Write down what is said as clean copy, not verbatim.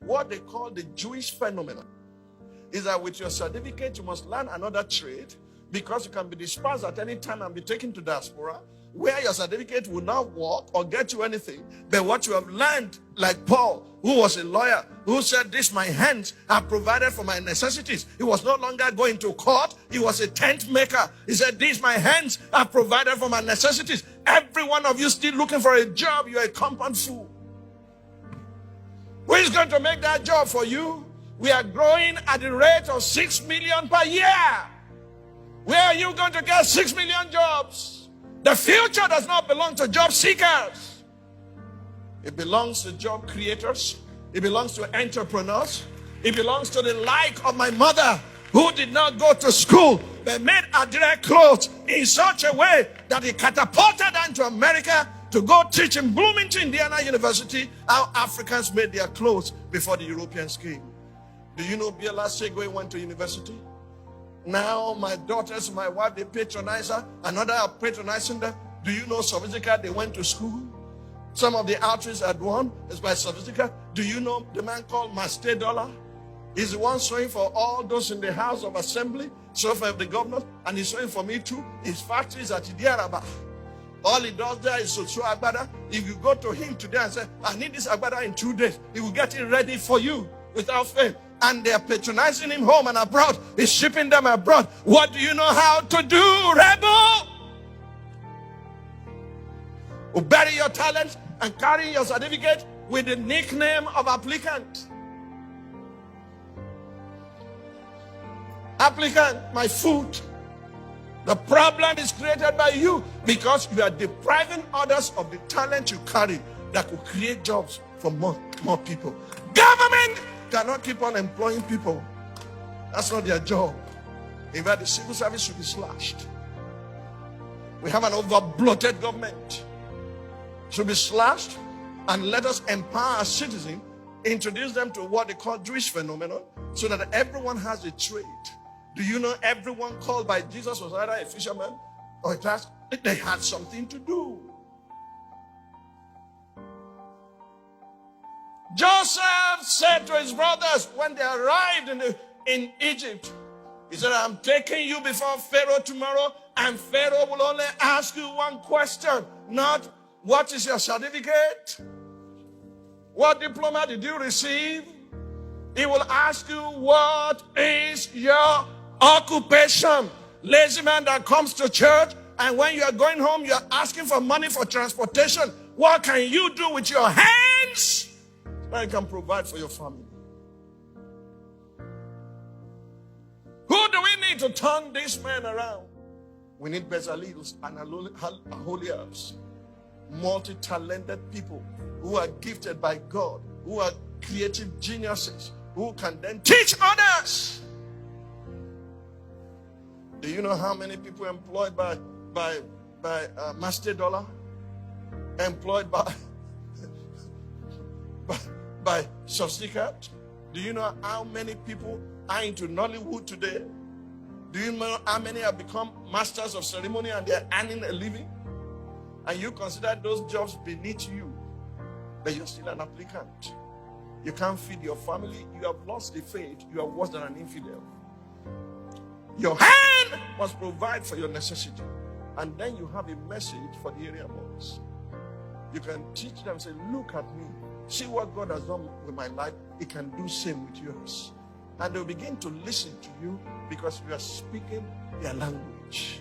what they call the Jewish phenomenon is that with your certificate, you must learn another trade because you can be dispersed at any time and be taken to diaspora, where your certificate will not work or get you anything. But what you have learned, like Paul, who was a lawyer, who said, "This my hands have provided for my necessities." He was no longer going to court. He was a tent maker. He said, "These my hands have provided for my necessities." Every one of you still looking for a job, you're a compound fool. Who is going to make that job for you? We are growing at the rate of 6 million per year. Where are you going to get 6 million jobs? The future does not belong to job seekers. It belongs to job creators. It belongs to entrepreneurs. It belongs to the like of my mother, who did not go to school but made her direct clothes in such a way that he catapulted her into America to go teach in Bloomington, Indiana University, how Africans made their clothes before the Europeans came. Do you know Biola Segwe went to university? Now my daughters, my wife, they patronize her. Another are patronizing them. Do you know Sophistica? They went to school. Some of the outreach at one is by Sophistica. Do you know the man called Master Dollar? He's the one sewing for all those in the House of Assembly, so for the governor, and he's sewing for me too. His factory is at Idiaraba. All he does there is to sew agbada. If you go to him today and say, "I need this agbada in 2 days," he will get it ready for you without fail. And they are patronizing him home and abroad. He's shipping them abroad. What do you know how to do, rebel? Who bury your talent and carry your certificate with the nickname of applicant. Applicant, my foot. The problem is created by you because you are depriving others of the talent you carry that could create jobs for more people. Government cannot keep on employing people. That's not their job. In fact, the civil service should be slashed. We have an over-bloated government. It should be slashed, and let us empower our citizens, introduce them to what they call Jewish phenomenon, so that everyone has a trade. Do you know everyone called by Jesus was either a fisherman or a task? They had something to do. Joseph said to his brothers when they arrived in Egypt, he said, "I'm taking you before Pharaoh tomorrow, and Pharaoh will only ask you one question, not what is your certificate? What diploma did you receive? He will ask you, what is your occupation?" Lazy man that comes to church, and when you are going home, you are asking for money for transportation. What can you do with your hands? I can provide for your family. Who do we need to turn this man around? We need Bezalels and Aholiabs, multi-talented people who are gifted by God, who are creative geniuses, who can then teach others. Do you know how many people employed by Master Dollar? Employed by Sophistica? Do you know how many people are into Nollywood today? Do you know how many have become masters of ceremony and they're earning a living? And you consider those jobs beneath you, but you're still an applicant. You can't feed your family. You have lost the faith. You are worse than an infidel. Your hand must provide for your necessity. And then you have a message for the area boys. You can teach them, say, "Look at me. See what God has done with my life. He can do same with yours." And they'll begin to listen to you because you are speaking their language.